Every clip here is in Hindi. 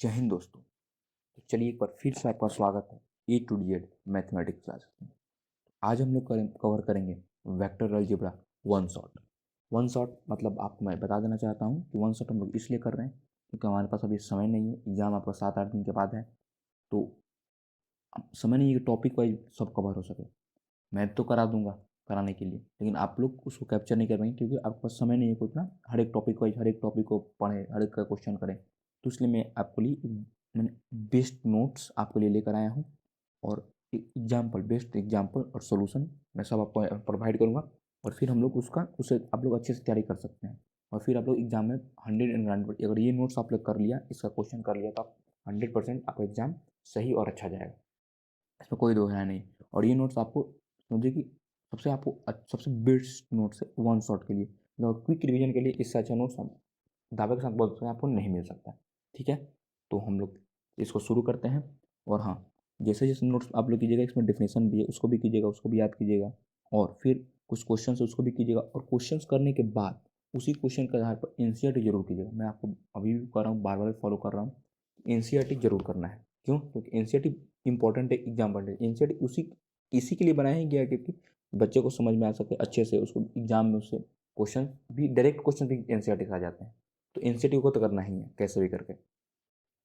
जय हिंद दोस्तों। तो चलिए एक बार फिर से आपका स्वागत है ए टू जेड मैथमेटिक्स क्लास में। आज हम लोग कवर करेंगे vector algebra one shot. One shot मतलब आपको मैं बता देना चाहता हूँ कि वन शॉट हम लोग इसलिए कर रहे हैं क्योंकि हमारे पास अभी समय नहीं है। एग्ज़ाम आपका 7-8 दिन के बाद है, तो अब समय नहीं है कि टॉपिक वाइज सब कवर हो सके। मैं तो करा दूंगा कराने के लिए, लेकिन आप लोग उसको कैप्चर नहीं कर पाएंगे क्योंकि आपके पास समय नहीं है कुछ ना हर एक टॉपिक वाइज हर एक टॉपिक को पढ़ें, हर एक का क्वेश्चन करें। तो इसलिए मैं आपके लिए मैंने बेस्ट नोट्स आपके लिए लेकर आया हूँ और एग्जाम्पल बेस्ट एग्जाम्पल और सोल्यूशन मैं सब आपको प्रोवाइड करूँगा। और फिर हम लोग उसे आप लोग अच्छे से तैयारी कर सकते हैं। और फिर आप लोग एग्जाम में 100 अगर ये नोट्स आप लोग कर लिया, इसका क्वेश्चन कर लिया, तो आप 100% आपका एग्जाम सही और अच्छा जाएगा। इसमें कोई दो है नहीं। और ये नोट्स आपको समझिए कि सबसे बेस्ट नोट्स है वन शॉट के लिए, मतलब क्विक रिवीजन के लिए। इससे अच्छा नोट्स हम दावे के साथ बोल सकते हैं आपको नहीं मिल सकता। ठीक है, तो हम लोग इसको शुरू करते हैं। और हाँ, जैसे जैसे नोट्स आप लोग कीजिएगा, इसमें डेफिनेशन भी है, उसको भी कीजिएगा, उसको भी याद कीजिएगा। और फिर कुछ क्वेश्चन है उसको भी कीजिएगा। और क्वेश्चन करने के बाद उसी क्वेश्चन के आधार पर एनसीईआरटी जरूर कीजिएगा। मैं आपको अभी भी कर रहा हूँ, बार बार फॉलो कर रहा हूँ, एनसीईआरटी जरूर करना है। क्यों? क्योंकि एनसीईआरटी इंपॉर्टेंट है एग्जाम पढ़ने। एनसीईआरटी इसी के लिए बनाया गया क्योंकि बच्चे को समझ में आ सके अच्छे से, उसको एग्जाम में उससे क्वेश्चन भी, डायरेक्ट क्वेश्चन भी एनसीईआरटी से आ जाते हैं। तो एनसीईआरटी को तो करना ही है कैसे भी करके।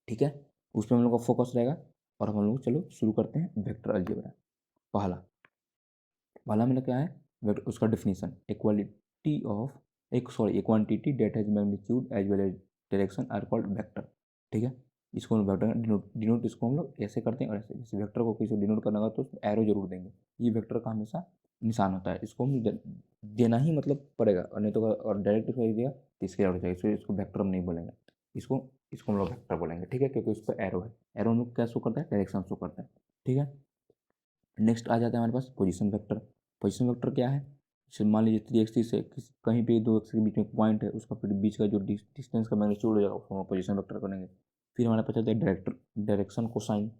ठीक है, उसमें हम लोग का फोकस रहेगा। और हम लोग चलो शुरू करते हैं वेक्टर अलजेब्रा। पहला पहला मतलब क्या है? वेक्टर, उसका डिफिनीशन, इक्वालिटी ऑफ एक quantity that has magnitude as well as direction are called vector. ठीक है, इसको हम वेक्टर डिनोट इसको हम लोग ऐसे करते हैं। और ऐसे जैसे वेक्टर को किसी डिनोट करना होगा तो उसमें एरो जरूर देंगे। ये वेक्टर का हमेशा निशान होता है, इसको हम देना ही मतलब पड़ेगा। और नहीं तो और डायरेक्ट इसको दिया तो इसके आउट जाएगा, इसको वेक्टर हम नहीं बोलेंगे। इसको इसको हम लोग वेक्टर बोलेंगे। ठीक है, क्योंकि उस पर एरो है। एरो हम लोग क्या शो करता है? डायरेक्शन शो करता है। ठीक है, नेक्स्ट आ जाता है हमारे पास पोजीशन वेक्टर। पोजीशन वेक्टर क्या है? जैसे मान लीजिए 3 एक्सिस से कहीं पे दो एक्सिस के बीच में पॉइंट है, उसका फिर बीच का जो डिस्टेंस का मैग्नीट्यूड हो जाएगा उसको हम पोजीशन वेक्टर करेंगे। फिर हमारे पास आता है डायरेक्शन कोसाइन।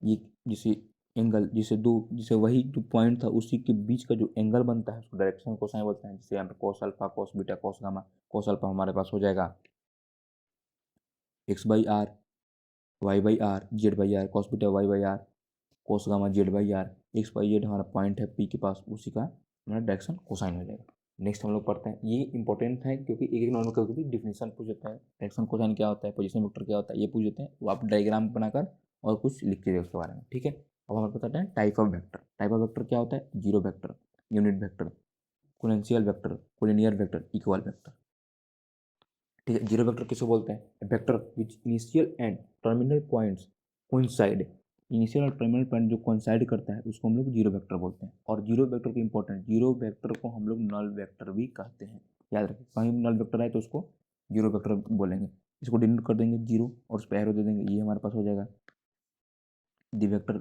ये जिसे एंगल, जिसे वही जो पॉइंट था उसी के बीच का जो एंगल बनता है उसको डायरेक्शन कोसाइन बोलते हैं। जैसे यहाँ पे cos alpha, cos beta, cos gamma. Cos alpha हमारे पास हो जाएगा x/r, y/r, z/r, cos beta y/r, cos gamma z/r। x y z हमारा पॉइंट है पी के पास, उसी का हमारा डायरेक्शन कोसाइन हो जाएगा। नेक्स्ट हम लोग पढ़ते हैं, ये इंपॉर्टेंट है क्योंकि एक एक नॉर्मल कभी भी डिफिनेशन पूछ जाता है, डायरेक्शन कोसाइन क्या होता है, पोजीशन वेक्टर क्या होता है, ये पूछ देते हैं। वो आप डायग्राम बनाकर और कुछ लिख के उसके बारे में। ठीक है, अब हमें बताते हैं type of vector. Type of vector क्या होता है? Zero vector, unit vector, exponential vector, collinear vector, equal vector. ठीक है, जीरो वेक्टर किसको बोलते हैं? Vector which initial and terminal points coincide. Initial और टर्मिनल पॉइंट जो कोइंसाइड करता है उसको हम लोग जीरो वेक्टर बोलते हैं। और जीरो वेक्टर की इंपॉर्टेंट, जीरो वेक्टर को हम लोग नल वेक्टर भी कहते हैं। याद रखें, कहीं भी नल वेक्टर आए तो उसको जीरो वेक्टर बोलेंगे। इसको डिनोट कर देंगे जीरो और उस पर एरो दे देंगे, ये हमारे पास हो जाएगा दी वेक्टर।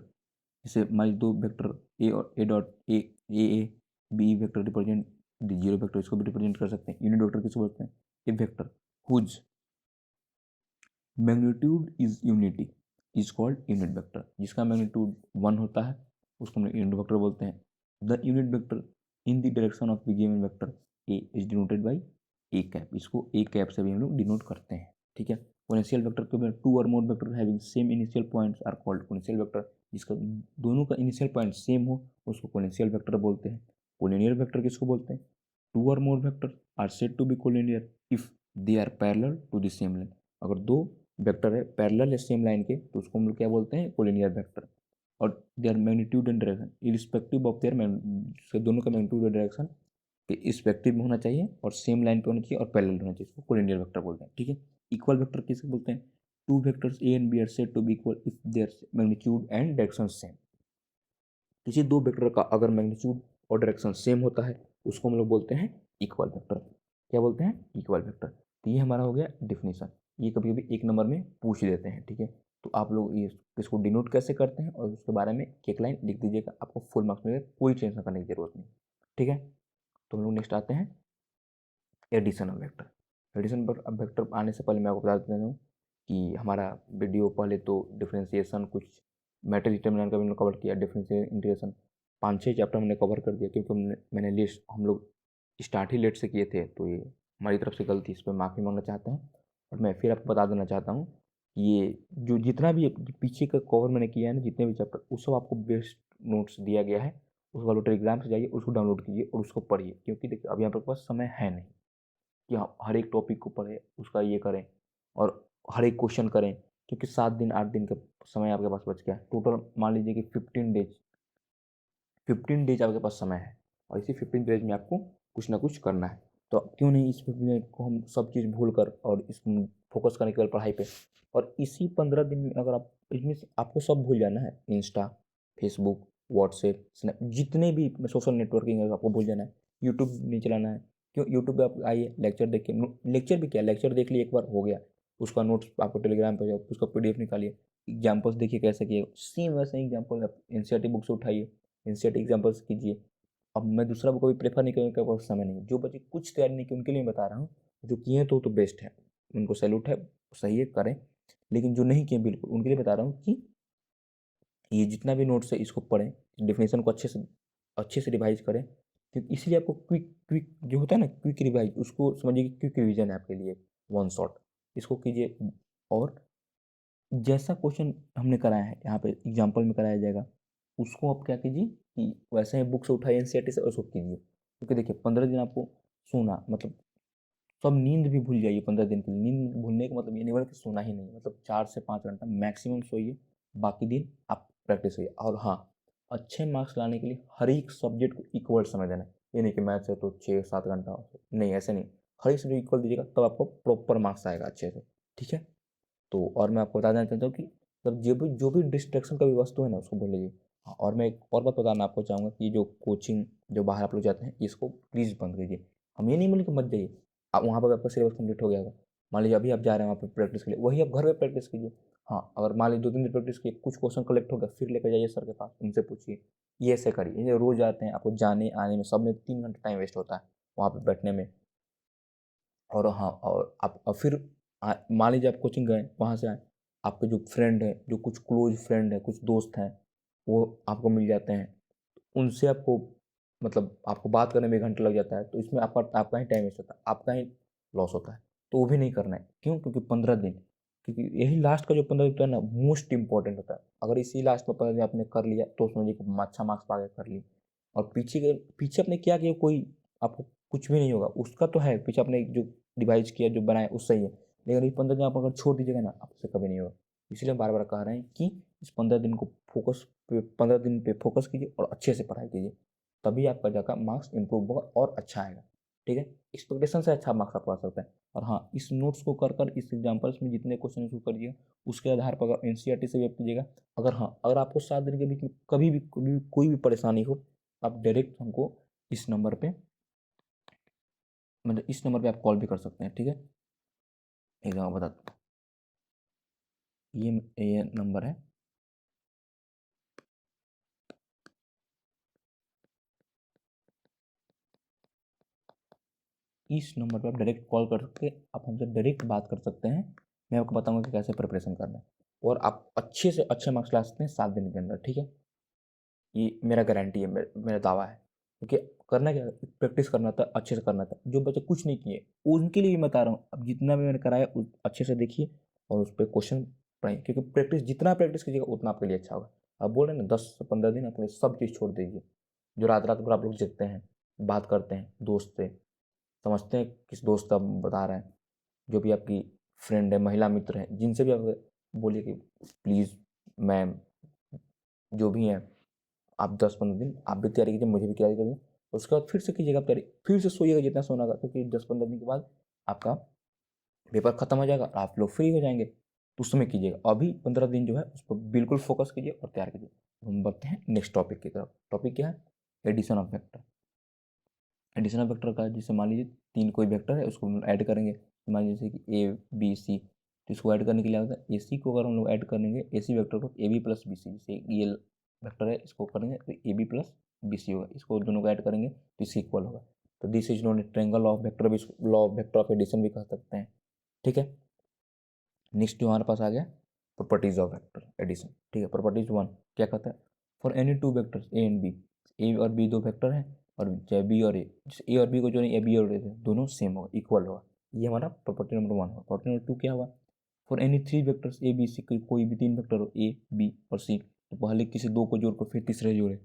जैसे मान लीजिए दो वेक्टर ए और A dot A B vector represent the zero vector, इसको भी रिप्रेजेंट कर सकते हैं। यूनिट वेक्टर किसको बोलते हैं? A vector whose magnitude is unity is called unit vector. जिसका मैग्नीट्यूड 1 होता है उसको हम यूनिट वेक्टर बोलते हैं। The unit vector in the direction of the given vector A is denoted by A cap. इसको ए कैप से भी हम लोग डिनोट करते हैं। ठीक है, पोटेंशियल वेक्टर के टू और more vector having same initial points are called potential vector. जिसका दोनों का इनिशियल पॉइंट सेम हो उसको पोटेंशियल वेक्टर बोलते हैं। कोलिनियर वेक्टर किसको बोलते हैं? टू और more vector are said to be collinear if they are parallel to the same line. अगर दो वेक्टर है पैरेलल है सेम लाइन के तो उसको हम लोग क्या बोलते हैं? Collinear vector. और their magnitude and direction irrespective of their, दोनों का मैग्नीट्यूड और डायरेक्शन के इस्पेक्टिव में होना चाहिए और सेम लाइन पे होना चाहिए और पैरेलल होना चाहिए, इसको कोलिनियर वेक्टर बोलते हैं। ठीक है, इक्वल वेक्टर किसे बोलते हैं? Two vectors A and B are said to be equal if their magnitude and direction same. किसी दो वेक्टर का अगर मैग्नीट्यूड और डायरेक्शन सेम होता है उसको हम लोग बोलते हैं इक्वल वेक्टर। क्या बोलते हैं? Equal vector. तो ये हमारा हो गया डिफिनीशन। ये कभी कभी 1 नंबर में पूछ देते हैं। ठीक है, तो आप लोग ये इसको डिनोट कैसे करते हैं और उसके बारे में एक लाइन लिख दीजिएगा, आपको फुल मार्क्स मिलेगा, कोई टेंशन करने की जरूरत नहीं। ठीक है, तो हम लोग नेक्स्ट आते हैं एडिशन ऑफ वेक्टर। एडिशन पर अब वेक्टर आने से पहले मैं आपको बता देता हूँ कि हमारा वीडियो पहले तो डिफ्रेंसिएशन, कुछ मैटर डिटर्मिनेंट का भी हमने कवर किया, डिफ्रेंशिएशन इंटीग्रेशन 5-6 चैप्टर हमने कवर कर दिया क्योंकि मैंने लिस्ट हम लोग स्टार्ट ही लेट से किए थे। तो ये हमारी तरफ से गलती, इस पर माफ़ी मांगना चाहते हैं। और मैं फिर आपको बता देना चाहता हूँ ये जो जितना भी पीछे का कवर मैंने किया है ना, जितने भी चैप्टर, उस सब आपको बेस्ट नोट्स दिया गया है। उस वाले टेलीग्राम से जाइए, उसको डाउनलोड कीजिए और उसको पढ़िए, क्योंकि देखिए अभी आपके पास समय है नहीं कि हाँ हर एक टॉपिक को पढ़ें, उसका ये करें और हर एक क्वेश्चन करें, क्योंकि 7 दिन 8 दिन का समय आपके पास बच गया है। टोटल मान लीजिए कि 15 डेज आपके पास समय है, और इसी 15 डेज में आपको कुछ ना कुछ करना है। तो क्यों नहीं इस 15 को हम सब चीज़ भूल कर और इस फोकस करें केवल पढ़ाई पे। और इसी 15 दिन में अगर आप इसमें से आपको सब भूल जाना है, इंस्टा, फेसबुक, व्हाट्सएप, स्नैप, जितने भी सोशल नेटवर्किंग है आपको भूल जाना है। यूट्यूब नहीं चलाना है। क्यों? यूट्यूब पे आप आइए, लेक्चर देखिए, लेक्चर भी क्या, लेक्चर देख लिए एक बार हो गया, उसका नोट्स आपको टेलीग्राम पे जाओ, उसका पीडीएफ निकालिए, एग्जाम्पल्स देखिए कैसे किए, सेम वैसे ही एग्जाम्पल आप एनसीईआरटी बुक से उठाइए, एनसीईआरटी एग्जाम्पल्स कीजिए। अब मैं दूसरा को भी प्रेफर नहीं करूँगा, क्योंकि पास समय नहीं है। जो बच्चे कुछ तैयारी नहीं की उनके लिए बता रहा हूँ, जो किए हैं तो बेस्ट है, उनको सैल्यूट है, सही है, करें। लेकिन जो नहीं किए बिल्कुल उनके लिए बता रहा हूँ कि ये जितना भी नोट्स है इसको पढ़ें, डेफिनेशन को अच्छे से रिवाइज करें, क्योंकि इसलिए आपको क्विक क्विक जो होता है ना, क्विक रिवाइज, उसको समझिए कि क्विक रिवीजन है आपके लिए, वन शॉट, इसको कीजिए। और जैसा क्वेश्चन हमने कराया है यहाँ पे एग्जाम्पल में कराया जाएगा, उसको आप क्या कीजिए कि वैसे ही बुक से उठाइए एनसीईआरटी से, उसको कीजिए। क्योंकि देखिए 15 दिन आपको सोना, मतलब सब नींद भी भूल जाइए 15 दिन के लिए। नींद भूलने का मतलब ये नहीं हुआ कि सोना ही नहीं, मतलब 4 से 5 घंटा मैक्सिमम सोइए, बाकी दिन आप प्रैक्टिस करिए। और हाँ, अच्छे मार्क्स लाने के लिए हर एक सब्जेक्ट को इक्वल समय देना है। ये नहीं कि मैथ्स है तो 6 7 घंटा, नहीं ऐसे नहीं, हर एक सब्जेक्ट इक्वल दीजिएगा, तब आपको प्रॉपर मार्क्स आएगा अच्छे से, ठीक है। तो और मैं आपको बता देना चाहता हूँ कि मतलब जो भी डिस्ट्रैक्शन का भी वस्तु है ना, उसको भूल लीजिए। हाँ, और मैं एक और बात बताना आपको चाहूँगा कि जो कोचिंग, जो बाहर आप लोग जाते हैं, इसको प्लीज़ बंद कीजिए। हम ये नहीं बोले कि मत जाइए, आप वहाँ पर आपका सिलेबस कंप्लीट हो गया होगा, मान लीजिए अभी आप जा रहे हैं वहाँ पर प्रैक्टिस के लिए, वही आप घर पे प्रैक्टिस कीजिए। हाँ, अगर मान लीजिए 2 3 दिन प्रैक्टिस किए, कुछ क्वेश्चन कलेक्ट हो गया, फिर लेकर जाइए सर के पास, उनसे पूछिए, ये ऐसे करिए। ये रोज़ आते हैं, आपको जाने आने में सब में 3 घंटा टाइम वेस्ट होता है वहाँ पर बैठने में। और हाँ, और आप और फिर मान लीजिए आप कोचिंग गए, वहाँ से आए, आपके जो फ्रेंड हैं, जो कुछ क्लोज फ्रेंड हैं, कुछ दोस्त हैं, वो आपको मिल जाते हैं, उनसे आपको मतलब आपको बात करने में 1 घंटा लग जाता है, तो इसमें आपका ही टाइम वेस्ट होता है, आपका ही लॉस होता है। तो वो भी नहीं करना है। क्यों? क्योंकि 15 दिन, क्योंकि यही लास्ट का जो 15 दिन होता है ना, मोस्ट इंपॉर्टेंट होता है। अगर इसी लास्ट में 15 दिन आपने कर लिया तो समझिए कि अच्छा मार्क्स पा के कर लिए। और पीछे आपने क्या किया, कोई आपको कुछ भी नहीं होगा, उसका तो है, पीछे आपने जो रिवाइज किया, जो बनाया, उससे ही है। लेकिन ये 15 दिन आप अगर छोड़ दीजिएगा ना, आपसे कभी नहीं होगा। इसलिए हम बार बार कह रहे हैं कि इस 15 दिन को फोकस पे, 15 दिन पे फोकस कीजिए और अच्छे से पढ़ाई कीजिए, तभी आपका जाकर मार्क्स इंप्रूव होगा और अच्छा आएगा, ठीक है। एक्सपेक्टेशन से अच्छा मार्क्स आपको आ सकता है। और हाँ, इस नोट्स को कर कर इस एग्जाम्पल्स में जितने क्वेश्चन उसको करिए, उसके आधार पर अगर एनसीईआरटी से भी आप कीजिएगा। अगर हाँ, अगर आपको 7 दिन के बीच में कभी भी कोई भी परेशानी हो, आप डायरेक्ट हमको इस नंबर पे, मतलब इस नंबर पे आप कॉल भी कर सकते हैं, ठीक है। एक जगह बताता हूँ, ये नंबर है, इस नंबर पे आप डायरेक्ट कॉल करके आप हमसे डायरेक्ट बात कर सकते हैं। मैं आपको बताऊंगा कि कैसे प्रिपरेशन करना है, और आप अच्छे से अच्छे मार्क्स ला सकते हैं 7 दिन के अंदर, ठीक है। ये मेरा गारंटी है, मेरा दावा है। क्योंकि करना क्या है, प्रैक्टिस करना था, अच्छे से करना था। जो बच्चे कुछ नहीं किए उनके लिए भी बता रहा हूँ, अब जितना भी मैंने कराया अच्छे से देखिए और उस पर क्वेश्चन पढ़ाइए, क्योंकि प्रैक्टिस जितना प्रैक्टिस कीजिएगा उतना आपके लिए अच्छा होगा। अब बोल रहे हैं ना, 10 से 15 दिन अपने सब चीज़ छोड़ दीजिए। जो रात रात भर आप लोग जगते हैं, बात करते हैं दोस्त से, समझते हैं किस दोस्त का बता रहे हैं, जो भी आपकी फ्रेंड है, महिला मित्र है, जिनसे भी आप बोलिए कि प्लीज़ मैम, जो भी हैं, आप 10 15 दिन आप भी तैयारी कीजिए, मुझे भी तैयारी करनी। उसके बाद फिर से कीजिएगा आप तैयारी, फिर से सोइएगा जितना सोना का, क्योंकि 10 15 दिन के बाद आपका पेपर खत्म हो जाएगा और आप लोग फ्री हो जाएंगे, तो उसमें कीजिएगा। अभी 15 दिन जो है उस पर बिल्कुल फोकस कीजिए और तैयार कीजिए। हम बढ़ते हैं नेक्स्ट टॉपिक की तरफ। टॉपिक क्या है? Addition of vector. Addition of vector का, जैसे मान लीजिए 3 कोई वेक्टर है, उसको ऐड करेंगे, मान लीजिए कि ए बी सी, तो इसको ऐड करने के लिए होता है ए सी को अगर हम लोग ऐड करेंगे, ए सी वैक्टर को A B plus B C, जैसे ये वेक्टर है इसको करेंगे तो A B plus B C होगा, इसको दोनों को ऐड करेंगे तो इससे इक्वल होगा। तो this is known triangle of vector, भी law of vector of addition भी कह सकते हैं, ठीक है। नेक्स्ट जो हमारे पास आ गया, प्रॉपर्टीज ऑफ वेक्टर एडिशन, ठीक है। प्रॉपर्टीज 1 क्या कहता है? For any two vectors A and B, A और बी दो वेक्टर हैं, और चाहे बी और ए, जैसे ए और बी को जो नहीं, ए बी और ए दोनों सेम होगा, इक्वल होगा, ये हमारा प्रॉपर्टी नंबर 1 होगा। प्रॉपर्टी नंबर 2 क्या होगा? For any three vectors A B C, कोई भी तीन वेक्टर हो ए बी और सी, तो पहले किसी दो को जोड़कर फिर तीसरे जोड़े,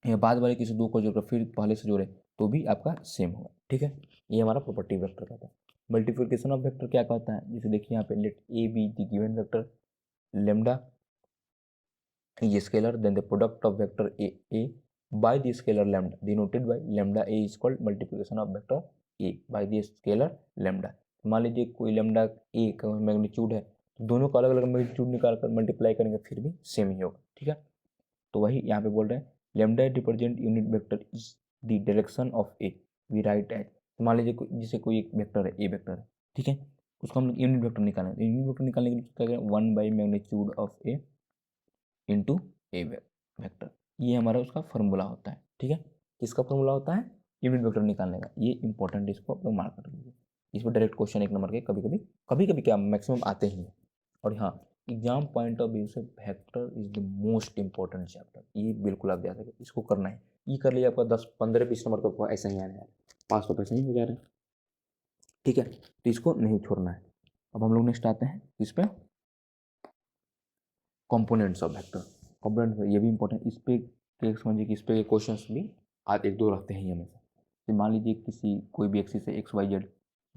या बाद वाले किसी दो को जोड़कर फिर पहले से जोड़े तो भी आपका सेम होगा। ठीक है, ये हमारा प्रॉपर्टी वेक्टर कहता है। मल्टीप्लिकेशन ऑफ वेक्टर क्या कहता है, जैसे देखिए यहाँ पे let A be the given vector lambda is scalar, then the product of vector a by the scalar lambda denoted by lambda a is called multiplication of vector a by the scalar lambda। मान लीजिए कोई लैम्डा ए का मैग्नीट्यूड है, तो दोनों का अलग अलग मैग्नीट्यूड निकाल कर मल्टीप्लाई करेंगे फिर भी सेम ही होगा। ठीक है, तो वही यहाँ पे बोल रहे हैं lambda represent unit vector is the direction of A, we write as. मान लीजिए जैसे कोई एक वेक्टर है, ए वेक्टर है, ठीक है, उसको हम लोग यूनिट वेक्टर निकालेंगे। यूनिट वेक्टर निकालने के लिए क्या करें, 1 by magnitude of A into A vector, ये हमारा उसका फॉर्मूला होता है। ठीक है, किसका फॉर्मूला होता है, यूनिट वेक्टर निकालने का। ये इंपॉर्टेंट, इसको आप लोग मार्क कर लीजिए। इस पर डायरेक्ट क्वेश्चन एक नंबर के कभी कभी क्या मैक्सिमम आते ही हैं। और हाँ, एग्जाम पॉइंट ऑफ व्यू से vector is the most important chapter, ये बिल्कुल आप याद रखें, इसको करना है। ये कर लिया आपका 10 15 20 नंबर तो ऐसा ही आने वाला है, पास तो पैसे ही हो जा रहे हैं। ठीक है, तो इसको नहीं छोड़ना है। अब हम लोग नेक्स्ट आते हैं इस पर, कंपोनेंट्स ऑफ वेक्टर। कंपोनेंट ये भी इंपॉर्टेंट, इस पे समझिए कि इस पे क्वेश्चंस भी आज एक दो रहते हैं हमेशा। तो मान लीजिए किसी कोई भी एक्सिस है एक्स वाई जेड,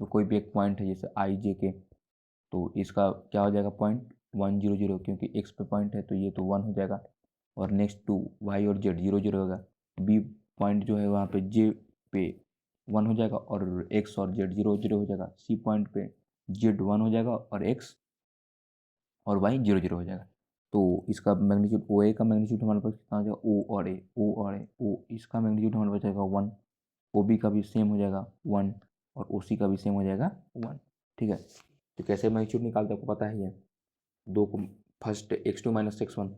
तो कोई भी एक पॉइंट है जैसे आई जे के, तो इसका क्या हो जाएगा पॉइंट 1 0 0, क्योंकि एक्स पे पॉइंट है तो ये तो 1 हो जाएगा। और नेक्स्ट टू वाई और जेड 0 0 होगा। बी पॉइंट जो है वहाँ पे जे पे 1 हो जाएगा और एक्स और जेड 0 0 हो जाएगा। सी पॉइंट पे जेड 1 हो जाएगा और एक्स और वाई 0 0 हो जाएगा। तो इसका मैग्नीट्यूड ओ ए का मैग्नीट्यूड हमारे पास कितना हो जाएगा, ओ और ए, ओ और ए, ओ इसका मैग्नीट्यूड हमारे पास जाएगा 1, ओ बी का भी सेम हो जाएगा 1 और ओ सी का भी सेम हो जाएगा 1। ठीक है, तो कैसे मैग्नीट्यूड निकालते हैं आपको पता ही है, दो को फर्स्ट x2 माइनस x1,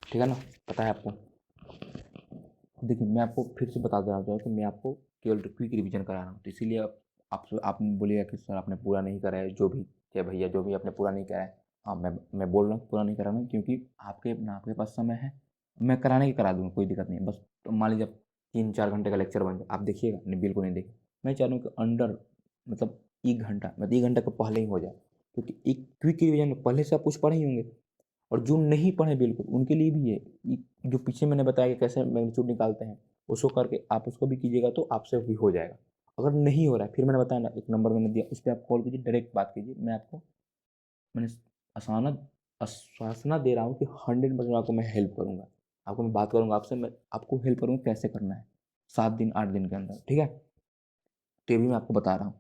ठीक है ना, पता है आपको। देखिए मैं आपको फिर से बता दे रहा हूँ कि मैं आपको केवल क्विक रिवीजन करा रहा हूँ, तो इसीलिए आप बोलिएगा कि सर आपने पूरा नहीं करा है, जो भी क्या भैया जो भी आपने पूरा नहीं करा है। हाँ, मैं बोल रहा हूँ पूरा नहीं करा हूँ, क्योंकि आपके पास समय है, मैं कराने की करा दूँगा, कोई दिक्कत नहीं है। बस तो मान लीजिए 3 4 घंटे का लेक्चर बन जाए, आप देखिएगा नहीं, बिल्कुल नहीं देखिए। मैं चाह रहा हूँ कि अंडर मतलब 1 घंटा, मतलब 1 घंटा का पहले ही हो जाए, क्योंकि एक क्विक रिविजन में पहले से आप कुछ पढ़े ही होंगे, और जो नहीं पढ़े बिल्कुल उनके लिए भी है। जो पीछे मैंने बताया कि कैसे मैग्नीट्यूड निकालते हैं, उसको करके आप उसको भी कीजिएगा तो आपसे भी हो जाएगा। अगर नहीं हो रहा है, फिर मैंने बताया ना, एक नंबर मैंने दिया, उस पर आप कॉल कीजिए, डायरेक्ट बात कीजिए। मैंने आसाना आश्वासना दे रहा हूँ कि 100% आपको मैं हेल्प करूँगा, आपको मैं बात करूँगा आपसे, मैं आपको हेल्प करूँगा कैसे करना है 7 दिन 8 दिन के अंदर। ठीक है, तो ये भी मैं आपको बता रहा हूँ।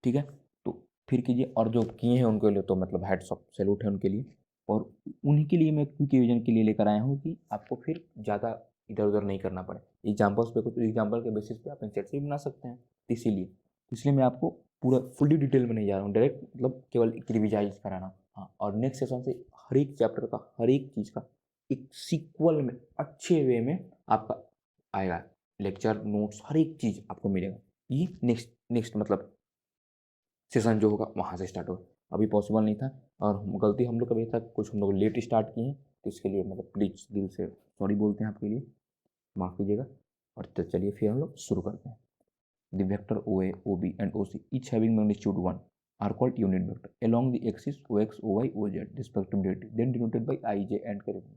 ठीक है, तो फिर कीजिए, और जो किए हैं उनके लिए तो मतलब हैट्स ऑफ, सैल्यूट है उनके लिए। और उन्हीं के लिए मैं क्विक रिविजन के लिए लेकर आया हूँ कि आपको फिर ज़्यादा इधर उधर नहीं करना पड़े। एग्जाम्पल्स पे, कुछ एग्जाम्पल के बेसिस पे आप एनसीईआरटी भी बना सकते हैं, तो इसलिए मैं आपको पूरा फुल्ली डिटेल में नहीं जा रहा हूँ, डायरेक्ट मतलब केवल एक रिविजाइज कराना। हाँ, और नेक्स्ट सेशन से हर एक चैप्टर का, हर एक चीज़ का एक सीक्वल में अच्छे वे में आपका आएगा, लेक्चर नोट्स हर एक चीज़ आपको मिलेगा। ये नेक्स्ट मतलब सेशन जो होगा वहाँ से स्टार्ट होगा। अभी पॉसिबल नहीं था, और गलती हम लोग कभी था, कुछ हम लोग लेट स्टार्ट किए हैं, तो इसके लिए मतलब प्लीज़ दिल से सॉरी बोलते हैं आपके लिए, माफ़ कीजिएगा। और तो चलिए फिर हम लोग शुरू करते हैं। The vector O A O B and O C each having magnitude 1 are called unit vector along the axis O X O Y O Z respectively, then denoted by I J and correct.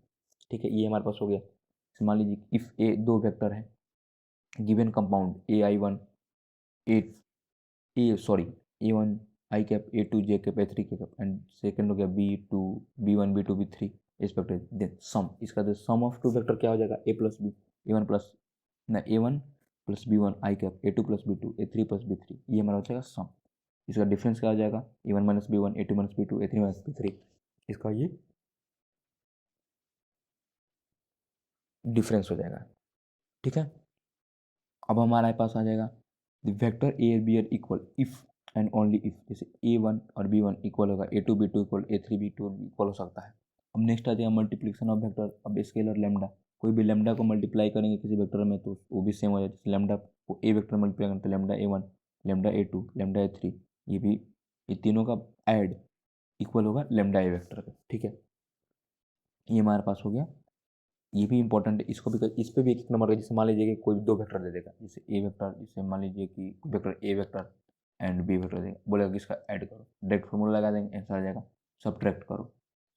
ठीक है, ये हमारे पास हो गया। मान लीजिए इफ़ ए दो वेक्टर है, given compound A I one A A sorry A one I cap A two J cap A three K cap, and second हो गया B two B one B two B three respective, then sum, इसका जो सम ऑफ टू वेक्टर क्या हो जाएगा, A plus B A one plus ना A one plus B one I cap A two plus B two A three plus B three, ये हमारा हो जाएगा सम। इसका डिफरेंस क्या हो जाएगा, A one minus B one A two minus B two A three minus B three, इसका ये डिफरेंस हो जाएगा। ठीक है, अब हमारे पास आ जाएगा the vector A B are equal if and only if, जैसे ए वन और बी वन इक्वल होगा, A two B two equal A three B two equal हो सकता है। अब नेक्स्ट आ जाएगा मल्टीप्लिकेशन ऑफ वेक्टर। अब स्केलर लेमडा, कोई भी लेमडा को मल्टीप्लाई करेंगे किसी वेक्टर में तो वो भी सेम हो जाएगा। जैसे लेमडा को ए वेक्टर मल्टीप्लाई करें तो lambda A one lambda A two lambda A three, ये भी ये तीनों का ऐड इक्वल होगा लेमडा ए वेक्टर का। ठीक है, ये हमारे पास हो गया। ये भी इंपॉर्टेंट है, इसको भी इस पर भी एक नंबर का, जैसे मान लीजिए कि कोई दो वेक्टर दे देगा, जैसे ए वेक्टर, जैसे मान लीजिए कि vector A vector and B vector देगा, बोलेगा कि इसका ऐड करो, डायरेक्ट फॉर्मूला लगा देंगे, आंसर आ जाएगा। सब्ट्रैक्ट करो,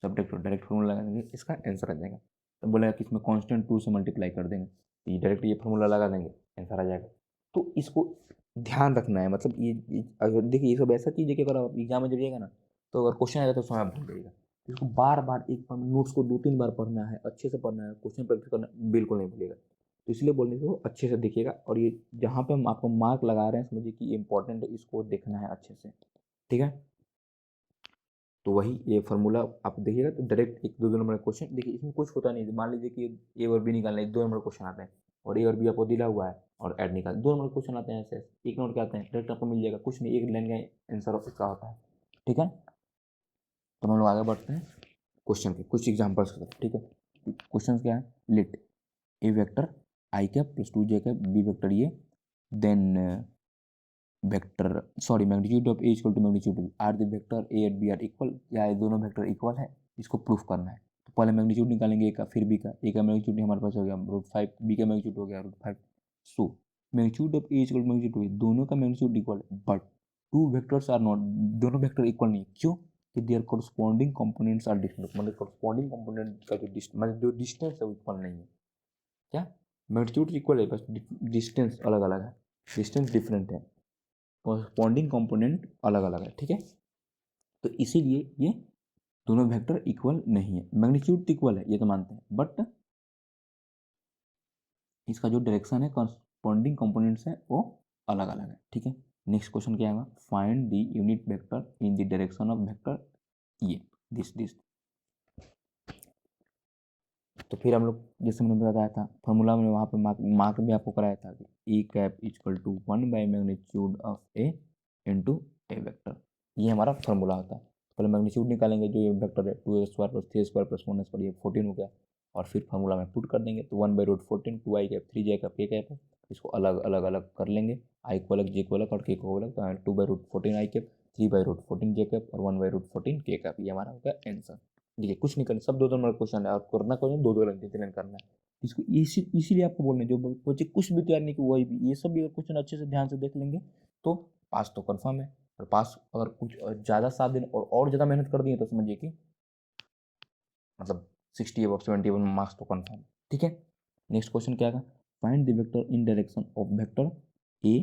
सब्ट्रैक्ट करो, डायरेक्ट फॉर्मूला लगा देंगे, इसका आंसर आ जाएगा। तो बोलेगा कि इसमें कांस्टेंट 2 से मल्टीप्लाई कर देंगे, तो ये डायरेक्ट ये फॉर्मूला लगा देंगे, आंसर आ जाएगा। तो इसको ध्यान रखना है, मतलब ये अगर देखिए ये सब ऐसा चीज़ है कि अगर आप एग्जाम में जब जाइएगा ना, तो अगर क्वेश्चन आएगा तो समय आप भूल जाइएगा। इसको बार बार एक बार नोट्स को 2-3 बार पढ़ना है, अच्छे से पढ़ना है, क्वेश्चन प्रैक्टिस करना बिल्कुल नहीं भूलिएगा। तो इसलिए बोलने को अच्छे से देखिएगा, और ये जहाँ पे हम आपको मार्क लगा रहे हैं समझिए कि ये इंपॉर्टेंट है, इसको देखना है अच्छे से, ठीक है। तो वही ये फार्मूला आप देखिएगा तो डायरेक्ट एक 2 नंबर का क्वेश्चन देखिए, इसमें कुछ होता नहीं है। मान लीजिए कि ए और बी निकालना है, 2 नंबर क्वेश्चन आते हैं, और ए और बी आपको दिला हुआ है और ऐड निकाल, 2 नंबर क्वेश्चन आते हैं ऐसे, 1 नंबर के आते हैं, डायरेक्ट आपको मिल जाएगा, कुछ नहीं, एक लाइन का आंसर इसका होता है, ठीक है। तो हम लोग आगे बढ़ते हैं क्वेश्चन के कुछ एग्जाम्पल्स के साथ, ठीक है। क्वेश्चन क्या है, let A vector I cap plus 2 J cap B vector ये, then vector sorry magnitude of A equal to magnitude B, are the vector A and B are equal, या ये दोनों वेक्टर इक्वल है, इसको प्रूफ करना है। तो पहले मैग्नीट्यूड निकालेंगे ए का, फिर बी का। ए का मैग्नीट्यूड हमारे पास हो गया √5, बी का मैग्नीट्यूड हो गया √5। So magnitude of A equal to magnitude B, दोनों का मैग्नीट्यूड इक्वल है, but two vectors are not, दोनों वेक्टर इक्वल नहीं है। क्यों? कि their corresponding components are different, मतलब कॉरस्पॉन्डिंग कंपोनेंट का जो मतलब जो डिस्टेंस है वो इक्वल नहीं है। क्या? मैग्नीट्यूड इक्वल है, बस डिस्टेंस अलग अलग है, डिस्टेंस डिफरेंट है, कॉरस्पॉन्डिंग कंपोनेंट अलग अलग है, ठीक है। तो इसीलिए ये दोनों वेक्टर इक्वल नहीं है। मैग्नीट्यूड इक्वल है ये तो मानते हैं, बट इसका जो डायरेक्शन है कॉरस्पॉन्डिंग कंपोनेंट्स है वो अलग अलग है, ठीक है। नेक्स्ट क्वेश्चन क्या आएगा, find the unit vector in the direction of vector ये दिस। तो फिर हम लोग जैसे मैंने बताया था फॉर्मूला में, वहाँ पे मार्क भी आपको कराया था कि ई कैप इक्वल टू 1/मैग्नीट्यूड of A into A vector, ये हमारा फॉर्मूला होता है। पहले मैग्नीट्यूड निकालेंगे, जो ये वेक्टर है 2a² + 3a² + 1a², ये 14 हो गया, और फिर फॉर्मूला में पुट कर देंगे, तो 1/√14, 2i cap 3j cap A cap, इसको अलग अलग अलग कर लेंगे, आई को अलग, जे को अलग और के को अलग, तो 2/√14 आई कैप, 3/√14 जे कैप और 1/√14 के कैप, ये हमारा होगा आंसर। देखिए कुछ नहीं करना, सब 2 नंबर क्वेश्चन है, और करना क्वेश्चन 2 लाइन 3 लाइन करना है। इसको इसीलिए आपको बोल रहे हैं, जो बच्चे कुछ भी तैयार नहीं कि वही भी ये सब भी क्वेश्चन अच्छे से ध्यान से देख लेंगे तो पास तो कंफर्म है। और पास अगर कुछ ज़्यादा 7 दिन और ज़्यादा मेहनत कर दिए तो समझिए कि मतलब 60 अबव 71 मार्क्स तो कंफर्म, ठीक है। नेक्स्ट क्वेश्चन क्या है, find the vector in direction of vector A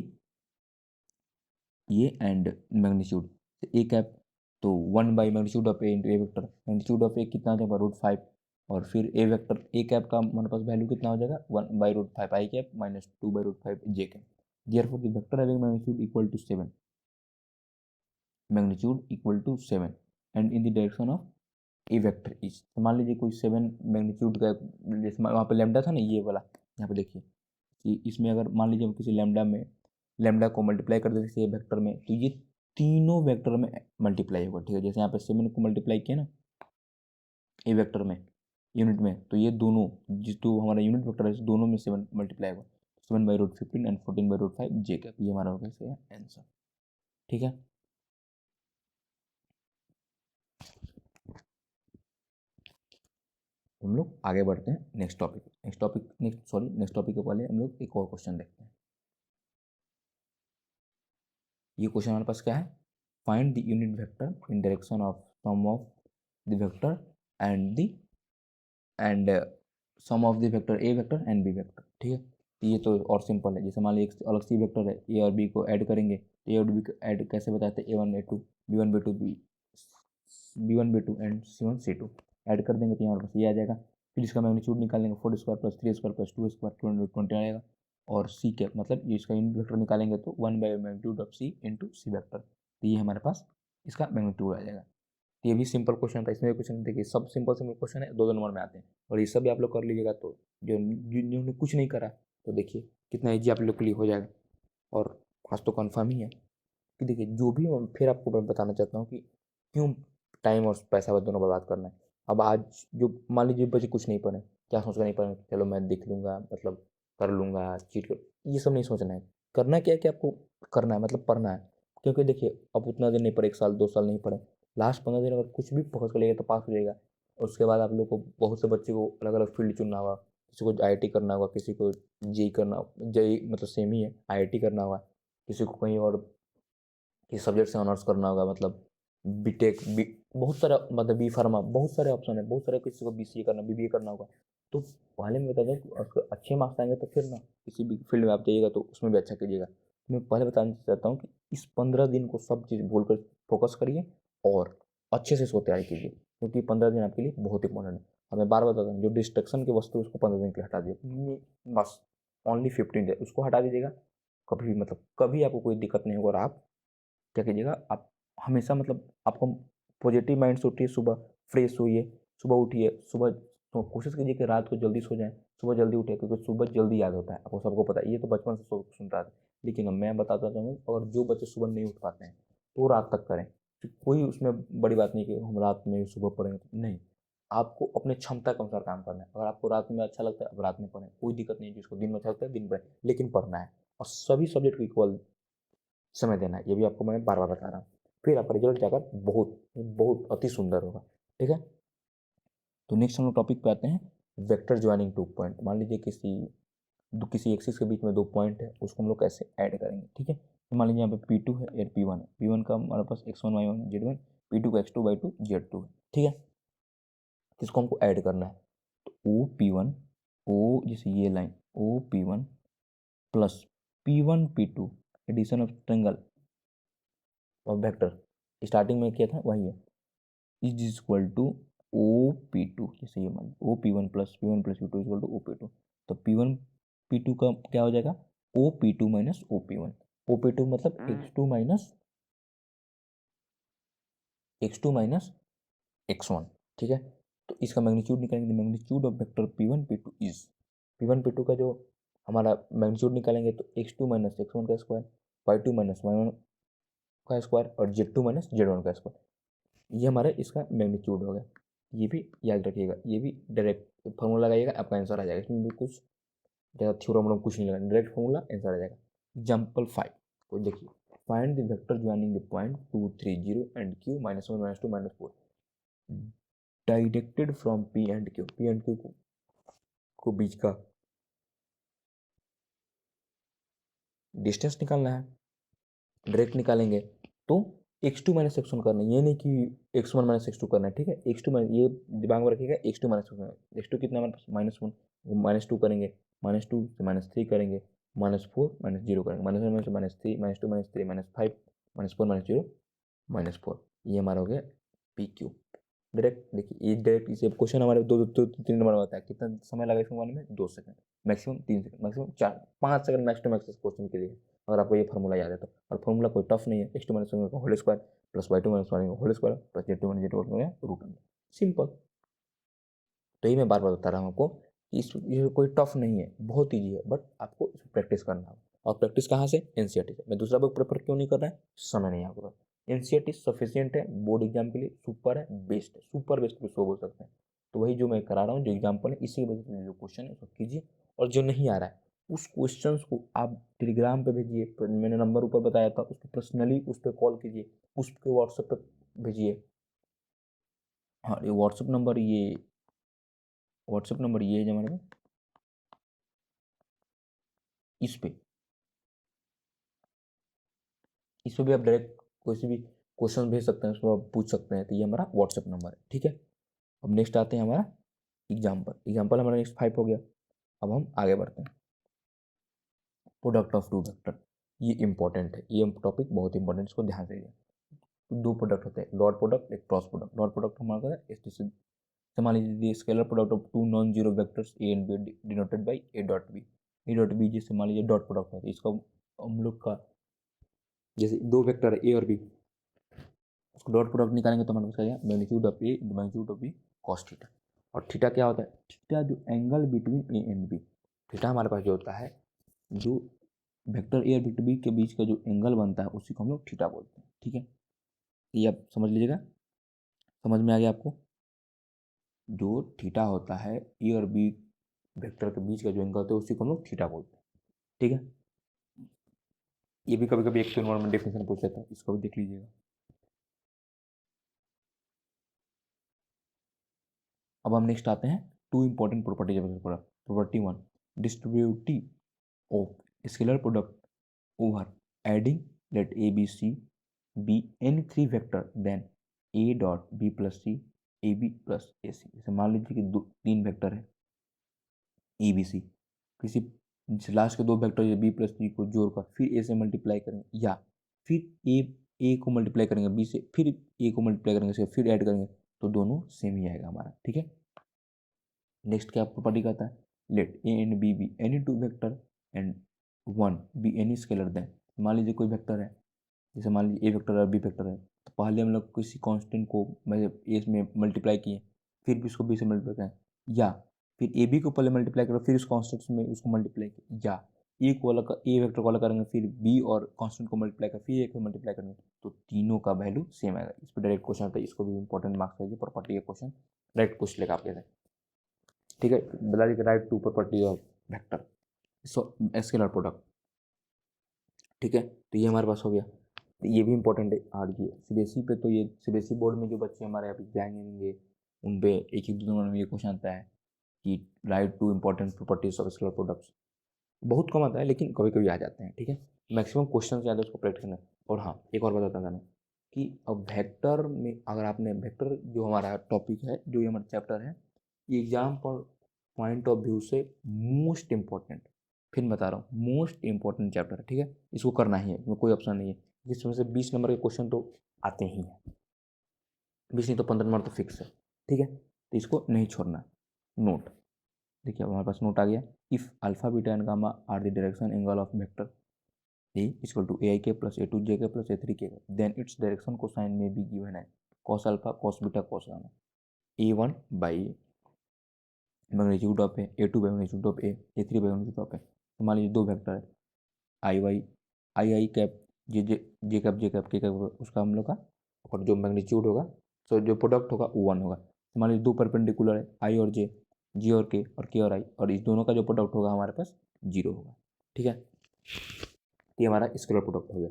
ये एंड मैग्नीट्यूड ए कैप, तो 1/मैग्नीट्यूड of A into A vector, magnitude of A कितना आ जाएगा √5, और फिर ए वेक्टर ए कैप का हमारे पास वैल्यू कितना हो जाएगा 1/√5 I cap minus 2/√5 J cap, therefore the vector having magnitude equal to 7, magnitude equal to 7 and in the direction of A vector is, तो मान लीजिए कोई 7 मैग्नीट्यूड का, जैसे वहाँ पे लैम्डा था ना ये वाला, यहाँ पे देखिए कि इसमें अगर मान लीजिए हम किसी लैम्डा को मल्टीप्लाई कर देते हैं वेक्टर में, तो ये तीनों वेक्टर में मल्टीप्लाई होगा, ठीक है। जैसे यहाँ पे 7 को मल्टीप्लाई किया ना ए वेक्टर में यूनिट में, तो ये दोनों जिस जो हमारा यूनिट वेक्टर है दोनों में 7 मल्टीप्लाई होगा, 7/√15 एंड 14/5 जे कैप, ये हमारा होगा इसका आंसर, ठीक है। हम लोग आगे बढ़ते हैं नेक्स्ट टॉपिक के पहले हम लोग एक और क्वेश्चन देखते हैं। ये क्वेश्चन हमारे पास क्या है, find the unit vector in direction of sum of the vector and the and sum of the vector A vector and B vector, ठीक है। तो ये तो और सिंपल है, जैसे मान लीजिए एक अलग सी वेक्टर है, ए और बी को ऐड करेंगे, तो ए और बी को ऐड कैसे बताते हैं, A1 A2 B1 B2 B1 B2 and C1 C2 add कर देंगे, तो यहाँ पास ये आ जाएगा। फिर इसका मैग्नीट्यूड निकालेंगे, 4² + 3² + 2² 20 आएगा, और सी कैप मतलब ये इसका यूनिट वेक्टर निकालेंगे तो 1/मैग्नीट्यूड of C into C vector, तो ये हमारे पास इसका मैग्नीट्यूड आ जाएगा। ये भी सिंपल क्वेश्चन था, इसमें क्वेश्चन देखिए सब सिंपल क्वेश्चन है, 2 नंबर में आते हैं, और ये सब भी आप लोग कर लीजिएगा, तो जिन्होंने कुछ नहीं करा तो देखिए कितना ईजी आप लोग के लिए हो जाएगा, और आज तो कन्फर्म ही है कि देखिए जो भी फिर आपको मैं बताना चाहता हूँ कि क्यों टाइम और पैसा दोनों बर्बाद करना है। अब आज जो मान लीजिए बच्चे कुछ नहीं पढ़े, क्या सोच कर नहीं पढ़े, चलो मैं देख लूँगा, मतलब कर लूँगा, चीट कर, ये सब नहीं सोचना है। करना क्या है कि आपको करना है, मतलब पढ़ना है, क्योंकि देखिए अब उतना दिन नहीं पढ़े, 1 साल 2 साल नहीं पढ़े, लास्ट 15 दिन अगर कुछ भी फोकस कर लेगा तो पास हो जाएगा। और उसके बाद आप लोग को बहुत से बच्चे को अलग अलग फील्ड चुनना होगा, किसी को आईआईटी करना होगा, किसी को जेई करना, जेई मतलब सेम ही है, आईआईटी करना होगा, किसी को कहीं और कि सब्जेक्ट से ऑनर्स करना होगा, मतलब बीटेक बी, बहुत सारा, मतलब बी फार्मा, बहुत सारे ऑप्शन है, बहुत सारे, किसी को बीसीए करना, बीबीए करना होगा। तो पहले मैं बता दूँ कि आपको अच्छे मार्क्स आएंगे तो फिर ना किसी भी फील्ड में आप जाइएगा तो उसमें भी अच्छा कीजिएगा। मैं पहले बताना चाहता हूँ कि इस 15 दिन को सब चीज़ भूल कर फोकस करिए और अच्छे से इसको तैयारी कीजिए, क्योंकि 15 दिन आपके लिए बहुत इंपॉर्टेंट है। और मैं बार बार बताता हूँ, जो डिस्ट्रक्शन की वस्तु है उसको 15 दिन के लिए हटा दीजिए, बस ओनली 15 डेज उसको हटा दीजिएगा। कभी भी, मतलब कभी आपको कोई दिक्कत नहीं होगा। और आप क्या कीजिएगा, आप हमेशा, मतलब आपको पॉजिटिव माइंड से उठिए, सुबह फ्रेश होइए, सुबह उठिए, सुबह तो कोशिश कीजिए कि रात को जल्दी सो जाएं, सुबह जल्दी उठे, क्योंकि सुबह जल्दी याद होता है, आपको सबको पता है, ये तो बचपन से सुनता है। लेकिन अब मैं बताता चाहूँगा, और जो बच्चे सुबह नहीं उठ पाते हैं तो रात तक करें, कोई उसमें बड़ी बात नहीं कि हम रात में सुबह पढ़ेंगे, नहीं, आपको अपने क्षमता के अनुसार काम करना है। अगर आपको रात में अच्छा लगता है, अब रात में पढ़ें, कोई दिक्कत नहीं, जिसको दिन में अच्छा लगता है दिन में पढ़ें, लेकिन पढ़ना है। और सभी सब्जेक्ट को इक्वल समय देना है, ये भी आपको मैं बार बार बता रहा हूँ। फिर आपका रिजल्ट जाकर बहुत बहुत अति सुंदर होगा। ठीक है, तो नेक्स्ट हम लोग टॉपिक पे आते हैं, वेक्टर ज्वाइनिंग टू पॉइंट। मान लीजिए किसी एक्सिस के बीच में 2 पॉइंट है, उसको हम लोग कैसे ऐड करेंगे। ठीक है, तो मान लीजिए यहाँ पे P2 है और P1 है, P1 का हमारे पास x1 y1 z1, P2 का x2 y2 z2 है। ठीक है, इसको हमको ऐड करना है। तो OP1 O, जैसे ये line OP1 plus P1 P2 addition of triangle और वेक्टर, स्टार्टिंग में किया था वही है, इज इक्वल टू OP2, जैसे ये मान OP1 plus P1 plus P2 equal to OP2। तो P1 P2 का क्या हो जाएगा, OP2 माइनस OP1। OP2 मतलब x2 माइनस x1। ठीक है, तो इसका मैग्नीट्यूड निकालेंगे, magnitude of vector P1 P2 is, P1 P2 का जो हमारा मैग्नीट्यूड निकालेंगे तो x2 माइनस x1 का स्क्वायर, y2 माइनस y1 का स्क्वायर और z2 माइनस z1 का स्क्वायर। ये हमारा इसका मैग्नीट्यूड हो गया। ये भी याद रखिएगा, ये भी डायरेक्ट फॉर्मूला लगाइएगा, आपका आंसर आ जाएगा। इसमें भी कुछ ज़्यादा थ्योरम कुछ नहीं लगाना, डायरेक्ट फॉर्मूला आंसर आ जाएगा। एग्जाम्पल 5 को देखिए, find the vector joining the point 2 3 0 and q -1 -2 -4 directed from p and q को बीच का डिस्टेंस निकालना है, डायरेक्ट निकालेंगे तो x2 माइनस x1 करना है, ये नहीं कि x1 माइनस x2 करना है। ठीक है, x2 माइनस, ये दिमाग में रखिएगा, x2 माइनस x2 कितना हमारे पास -1, -2 करेंगे, -2 से -3 करेंगे, -4 -0 करेंगे, -1 से -3 -2 -3 -5 -4 -0 -4, ये हमारा हो गया पी क्यू। डायरेक्ट देखिए, ये डायरेक्ट इसे क्वेश्चन हमारे दो 3 नंबर आता है, कितना समय लगा इसमें बनने में, 2 second, maximum 3 second, maximum 4 5 second max to max question के लिए, अगर आपको ये फार्मूला याद है तो। और फार्मूला कोई टफ नहीं है, x2 माइनस का whole square plus y2 minus का whole square plus z2 minus z2 का रूट अंडर, सिंपल। तो ये मैं बार बार बता रहा हूँ आपको कि ये कोई टफ नहीं है, बहुत ईजी है, बट आपको इसमें प्रैक्टिस करना है। और प्रैक्टिस कहाँ से, एनसीईआरटी से। मैं दूसरा बुक प्रेफर क्यों नहीं कर रहा है, समय नहीं आपके पास। एनसीईआरटी सफिशियंट है, बोर्ड एग्जाम के लिए सुपर है, बेस्ट है, सुपर बेस्ट भी सो बोल सकते हैं। तो वही जो मैं करा रहा हूँ, जो एग्जाम्पल है, इसी वजह से जो क्वेश्चन है उसको कीजिए। और जो नहीं आ रहा है उस क्वेश्चन को आप टेलीग्राम पे भेजिए, मैंने नंबर ऊपर बताया था, उस पर पर्सनली उस पर कॉल कीजिए, उस पर व्हाट्सएप पर भेजिए। हाँ, ये व्हाट्सएप नंबर ये है जो हमारे पास, इस पे इस पे भी आप डायरेक्ट कोई से भी क्वेश्चन भेज सकते हैं, उसको आप पूछ सकते हैं। तो ये हमारा व्हाट्सएप नंबर है। ठीक है, अब नेक्स्ट आते हैं हमारा एग्जाम्पल हमारा नेक्स्ट 5 हो गया। अब हम आगे बढ़ते हैं, प्रोडक्ट ऑफ टू वेक्टर, ये इंपॉर्टेंट है, ये टॉपिक बहुत इंपॉर्टेंट, इसको ध्यान से दीजिए। दो प्रोडक्ट होते हैं, डॉट प्रोडक्ट, एक क्रॉस प्रोडक्ट। डॉट प्रोडक्ट हमारा मान लीजिए scalar product of two non zero vectors A and B denoted by A dot B जैसे मान लीजिए डॉट प्रोडक्ट होता है, इसका हम लोग का जैसे दो वेक्टर है ए और बी, उसको डॉट प्रोडक्ट निकालेंगे तो हमारे पास क्या magnitude of A magnitude of B cos theta. और थीटा क्या होता है, थीटा जो angle between A and B, theta हमारे पास जो होता है, जो वेक्टर ए और वेक्टर बी के बीच का जो एंगल बनता है उसी को हम लोग थीटा बोलते हैं। ठीक है, ये आप समझ लीजिएगा, समझ में आ गया आपको। जो थीटा होता है ए और बी वेक्टर के बीच का जो एंगल होता है उसी को हम लोग थीटा बोलते हैं। ठीक है, ये भी कभी कभी एक नंबर में डेफिनेशन पूछ लेता है, इसको भी देख लीजिएगा। अब हम नेक्स्ट आते हैं two important properties of product. Property 1, distributive of scalar product over adding let A B C B any three vector then A dot B plus C A B plus A C. जैसे मान लीजिए कि तीन वेक्टर है ए बी सी, किसी लास्ट के दो वेक्टर बी प्लस सी को जोड़कर फिर ए से मल्टीप्लाई करेंगे, या फिर ए को मल्टीप्लाई करेंगे बी से, फिर ए को मल्टीप्लाई करेंगे से, फिर ऐड करेंगे, तो दोनों सेम ही आएगा हमारा। ठीक है, नेक्स्ट क्या प्रॉपर्टी कहता है, let A and B be any two vector and one be any scalar then. मान लीजिए कोई वेक्टर है, जैसे मान लीजिए ए वेक्टर और बी वेक्टर है, तो पहले हम लोग किसी कांस्टेंट को मतलब ए में मल्टीप्लाई किए, फिर भी उसको बी से मल्टीप्लाई करें, या फिर ए बी को पहले मल्टीप्लाई करो फिर उस कांस्टेंट में उसको मल्टीप्लाई किए, या ए को अलग ए वेक्टर को अलग करेंगे फिर बी और कांस्टेंट को मल्टीप्लाई कर फिर ए को मल्टीप्लाई करेंगे, तो तीनों का वैल्यू सेम आएगा। इस पर डायरेक्ट क्वेश्चन आता है, इसको भी इंपॉर्टेंट मार्क्स है, प्रॉपर्टी का क्वेश्चन डायरेक्ट पूछ लेगा आपके। ठीक है, बता दी right two property of vector scalar product. ठीक है, तो ये हमारे पास हो गया, तो ये भी इंपॉर्टेंट है। और ये सीबीएसई पे, तो ये सीबीएसई बोर्ड में जो बच्चे हमारे यहाँ पे जाएंगे उन पे एक एक दो नंबर में ये क्वेश्चन आता है कि right to important properties of scalar products. बहुत कम आता है लेकिन कभी कभी आ जाते हैं। ठीक है, मैक्सिमम क्वेश्चन ज़्यादा उसको प्रैक्टिस करना है। और हाँ, एक और बताता था मैं कि अब वेक्टर में अगर आपने वेक्टर जो हमारा टॉपिक है, जो ये हमारा चैप्टर है, ये एग्जाम पर पॉइंट ऑफ व्यू से मोस्ट इम्पॉर्टेंट, फिर बता रहा हूँ मोस्ट इम्पॉर्टेंट चैप्टर है। ठीक है, इसको करना ही है, इसमें कोई ऑप्शन नहीं है, जिसमें से 20 नंबर के क्वेश्चन तो आते ही हैं, 20 नहीं तो 15 नंबर तो फिक्स है। ठीक है, तो इसको नहीं छोड़ना। नोट देखिए, हमारे पास नोट आ गया, if alpha beta and gamma are the direction angle of vector A equal to A I K plus A two J K plus A three K, then its direction cosine में भी गिवन है cos alpha cos beta cos gamma, A one by magnitude of A two by magnitude of A three by magnitude of A. तो मान लीजिए दो वेक्टर है I Y I cap J cap के कैप, उसका हम लोग का और जो मैग्नीट्यूड होगा, सो जो प्रोडक्ट होगा वो 1 होगा। तो मान लीजिए दो परपेंडिकुलर है आई और जे और के और आई, और इस दोनों का जो प्रोडक्ट होगा हमारे पास 0 होगा। ठीक है, ये हमारा स्केलर प्रोडक्ट हो गया।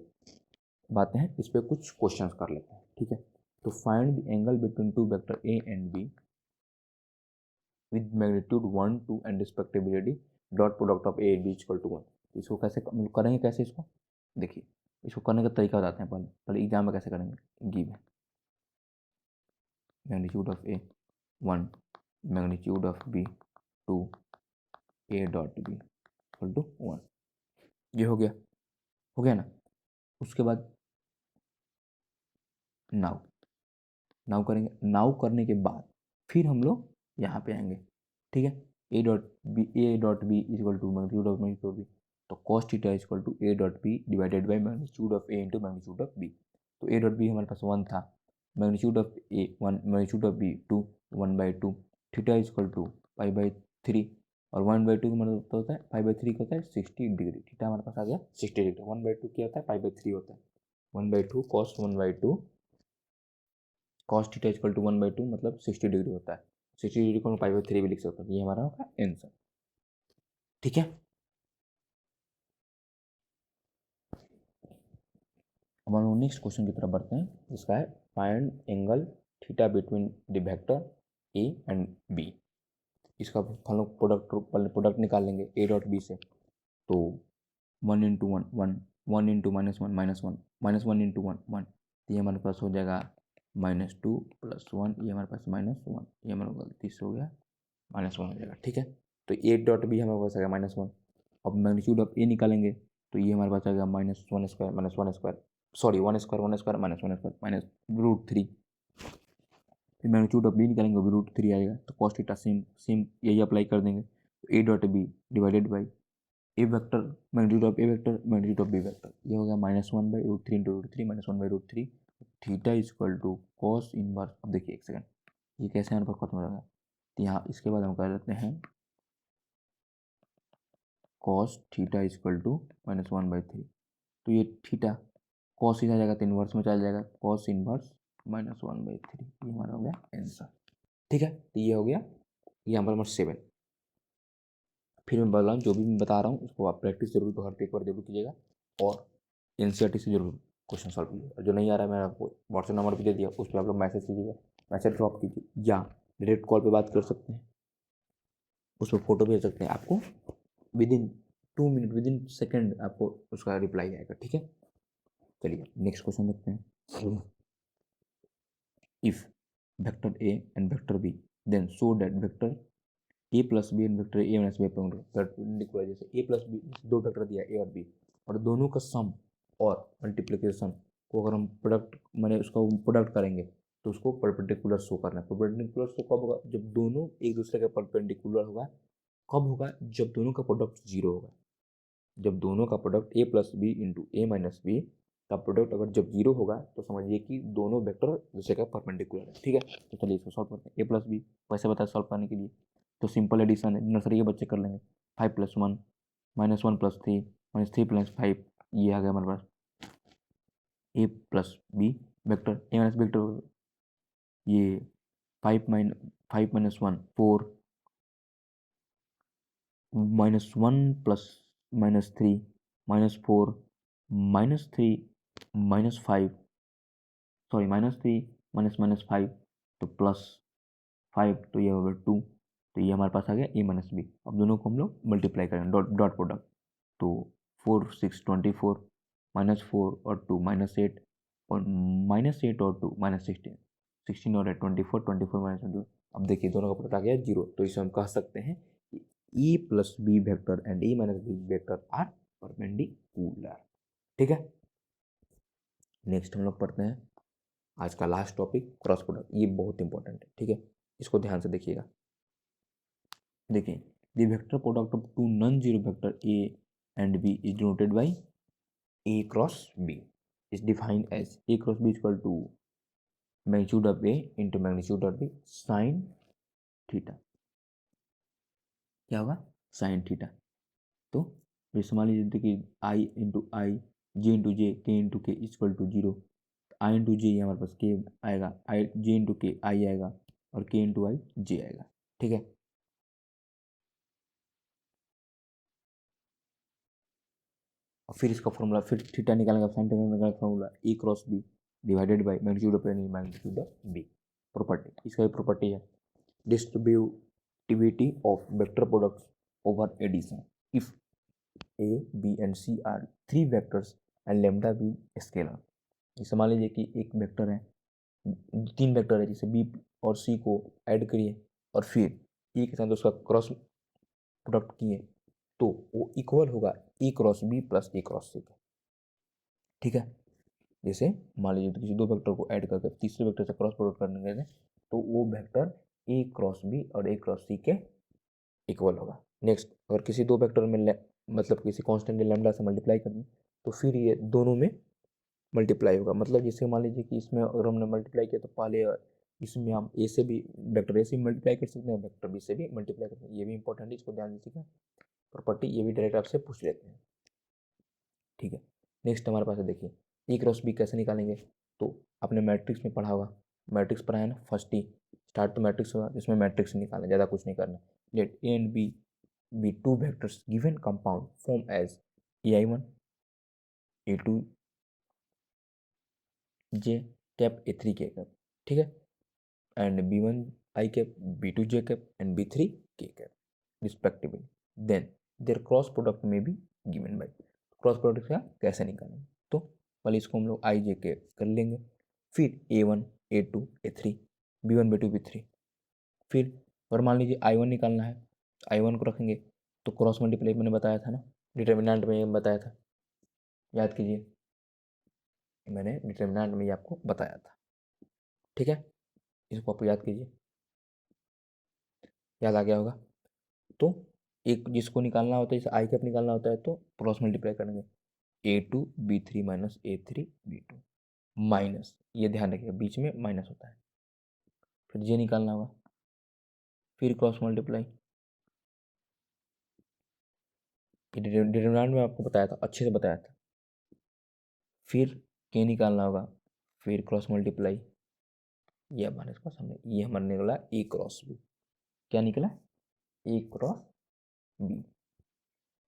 बातें हैं इस पर कुछ क्वेश्चंस कर लेते हैं। ठीक है, तो find the angle between two vector A and B with magnitude 1 2 and respectively dot product of A and B equal to 1। इसको कैसे करेंगे, कैसे इसको देखिए, इसको करने का तरीका बताते हैं। पहले पहले एग्जाम में कैसे करेंगे, गिव है magnitude of A 1 magnitude of B 2 A dot B equal to 1। ये हो गया ना। उसके बाद नाउ करेंगे, नाउ करने के बाद फिर हम लोग यहाँ पे आएंगे। ठीक है, A dot B equal to magnitude of B, तो cos theta equal to A dot B divided by magnitude of A into magnitude of B. तो ए डॉट बी हमारे पास 1 था, magnitude of A 1 magnitude of B 2 1/2, theta equal to पाई/3, और 1/2 का मतलब होता है पाई/3 का होता है 60 डिग्री। थीटा हमारे पास आ गया 60 डिग्री, 1/2 क्या होता है पाई/3 होता है, 1/2 cos 1/2 cos theta equal to 1/2 मतलब 60 डिग्री होता है। 60 डिग्री को हम पाई/3 भी लिख सकते हैं, ये हमारा होगा आंसर। ठीक है, अब हम लोग नेक्स्ट क्वेश्चन की तरफ बढ़ते हैं, जिसका है find angle theta between the vector A and B. इसका हम लोग प्रोडक्ट निकाल लेंगे ए डॉट बी से, तो 1 इंटू 1 1 1 इंटू -1 -1 -1 इंटू 1 1, तो ये हमारे पास हो जाएगा -2 + 1, ये हमारे पास -1, ये हमारा गलती से हो गया -1 हो जाएगा। ठीक है, तो ए डॉट बी हमारे पास आ गया -1। अब मैग्नीट्यूड ऑफ ए निकालेंगे, तो ये हमारे पास आ गया -1² सॉरी 1² -1² फिर मैग्नीट्यूड ऑफ बी निकालेंगे, वो भी √3 आएगा, तो कॉस थीटा सेम सेम यही अप्लाई कर देंगे। तो A dot B divided by A vector magnitude of A vector magnitude of B vector, ये हो गया -1/√3 into √3 -1/√3, theta equal to cos inverse. अब देखिए एक सेकंड, ये कैसे हमारे पास खत्म हो जाएगा, तो यहाँ इसके बाद हम कर लेते हैं कॉस थीटा इक्वल टू -1/3, तो ये थीटा कॉस इधर जाएगा तो इन्वर्स में चला जाएगा, कॉस इनवर्स -1/3, ये हमारा हो गया आंसर। ठीक है, तो ये हो गया, ये नंबर 7। फिर मैं बोल रहा हूँ जो भी मैं बता रहा हूँ उसको आप प्रैक्टिस जरूर घर पे एक बार जरूर कीजिएगा, और एनसीईआरटी से जरूर क्वेश्चन सॉल्व कीजिए। और जो नहीं आ रहा है मैंने आपको व्हाट्सएप नंबर भी दे दिया, उस पर आप लोग मैसेज कीजिएगा, मैसेज ड्रॉप कीजिए, या डायरेक्ट कॉल पे बात कर सकते हैं, उस पर फोटो भेज सकते हैं, आपको विदिन 2 मिनट विदिन सेकेंड आपको उसका रिप्लाई आएगा। ठीक है, चलिए नेक्स्ट क्वेश्चन देखते हैं। If vector A and vector B, then show that vector A plus B and vector A minus B perpendicular, जैसे A plus B दो वेक्टर दिया A और B, और दोनों का सम और मल्टीप्लिकेशन को अगर हम प्रोडक्ट माने उसका प्रोडक्ट करेंगे तो उसको परपेंडिकुलर शो करना है। परपेंडिकुलर शो कब होगा? जब दोनों एक दूसरे के परपेंडिकुलर होगा। कब होगा? जब दोनों का प्रोडक्ट जीरो होगा। जब दोनों का product A plus B into A minus B का प्रोडक्ट अगर जब जीरो होगा तो समझिए कि दोनों वेक्टर दूसरे का परपेंडिकुलर है। ठीक है, तो चलिए इसको सॉल्व करते हैं। ए प्लस बी वैसे बताया सॉल्व करने के लिए, तो सिंपल एडिशन है, नर्सरी के बच्चे कर लेंगे। 5+1 -1+3 -3+5, ये आ गया हमारे पास ए प्लस बी वेक्टर। ए माइनस बी वेक्टर ये 5 - 1 4 -1 प्लस -3 -4 -3 -5, सॉरी -3 -5 तो +5, तो ये होगा 2। तो ये हमारे पास आ गया ए माइनस बी। अब दोनों को हम लोग मल्टीप्लाई करेंगे, डॉट डॉट प्रोडक्ट। तो 4 6 24 -4 और 2 -8 और -8 और 2 -16, 16 और 8 24 24 -2। अब देखिए दोनों का प्रोडक्ट आ गया 0, तो इसे हम कह सकते हैं E plus B vector and E minus B vector are perpendicular. ठीक है, नेक्स्ट हम लोग पढ़ते हैं आज का लास्ट टॉपिक क्रॉस प्रोडक्ट। ये बहुत इंपॉर्टेंट है, ठीक है, इसको ध्यान से देखिएगा। देखिए, the vector product of two non zero vector A and b is denoted by a cross b, is defined as a cross b equal to magnitude of A into magnitude of b sine theta. क्या होगा? Sine theta. तो जैसे मान लीजिए देखिए आई इंटू आई, जे इंटू जे, के इंटू के इक्वल टू 0। आई इंटू जे हमारे पास के आएगा, आई जे इंटू के आई आएगा, और के इंटू आई जे आएगा। ठीक है, और फिर इसका फॉर्मूला, फिर थीटा निकालेंगे, साइन थीटा निकालेंगे, formula a cross b divided by magnitude of any magnitude of b. Property, इसका भी प्रॉपर्टी है distributivity of vector products over addition. If a b and c are three vectors and lambda be scalar. जैसे मान लीजिए कि एक वेक्टर है, तीन वेक्टर है, जैसे बी और सी को ऐड करिए और फिर ए के साथ उसका क्रॉस प्रोडक्ट किए तो वो इक्वल होगा ए क्रॉस बी प्लस ए क्रॉस सी का। ठीक है, जैसे मान लीजिए किसी दो वेक्टर को ऐड करके तीसरे वेक्टर से क्रॉस प्रोडक्ट करने के लिए तो वो वेक्टर ए क्रॉस बी और ए क्रॉस सी के इक्वल होगा। नेक्स्ट, अगर किसी दो वेक्टर में मतलब किसी कांस्टेंट लैम्डा से मल्टीप्लाई करनी तो फिर ये दोनों में मल्टीप्लाई होगा। मतलब जैसे मान लीजिए कि इसमें अगर हमने मल्टीप्लाई किया तो पहले इसमें हम ए से भी वेक्टर ए से मल्टीप्लाई कर सकते हैं, वेक्टर बी से भी मल्टीप्लाई कर सकते हैं। ये भी इंपॉर्टेंट है, इसको ध्यान दीजिएगा। प्रॉपर्टी ये भी डायरेक्ट आपसे पूछ लेते हैं। ठीक है, नेक्स्ट हमारे पास है, देखिए ए क्रॉस बी कैसे निकालेंगे। तो आपने मैट्रिक्स में पढ़ा होगा, मैट्रिक्स पढ़ा है ना, फर्स्ट ही स्टार्ट तो मैट्रिक्स होगा, इसमें मैट्रिक्स निकालना, ज़्यादा कुछ नहीं करना। Let A and B be two vectors given compound form as ai1 a2 j cap a3 k cap. ठीक है, and b1 i cap b2 j cap and b3 k cap respectively. Then their cross product में भी गिवन बाई। क्रॉस प्रोडक्ट का कैसे निकालेंगे, तो पहले इसको हम लोग आई जे के कर लेंगे, फिर a1 a2 a3 b1 b2 b3। फिर अगर मान लीजिए i1 निकालना है, i1 को रखेंगे तो क्रॉस मल्टीप्लाई मैंने बताया था ना, डिटर्मिनेंट में बताया था, याद कीजिए, मैंने डिटर्मिनेंट में ये आपको बताया था। ठीक है, इसको आप याद कीजिए, याद आ गया होगा। तो एक जिसको निकालना होता है, जैसे आई कैप निकालना होता है तो क्रॉस मल्टीप्लाई करेंगे, a2 b3 minus a3 b2 minus, ये ध्यान रखिएगा बीच में माइनस होता है। फिर जे निकालना होगा, फिर क्रॉस मल्टीप्लाई, डिटरमिनेंट में आपको बताया था, अच्छे से बताया था। फिर के निकालना होगा, फिर क्रॉस मल्टीप्लाई, ये हमारे पास हमने, ये हमारे निकला ए क्रॉस बी। क्या निकला? A cross b.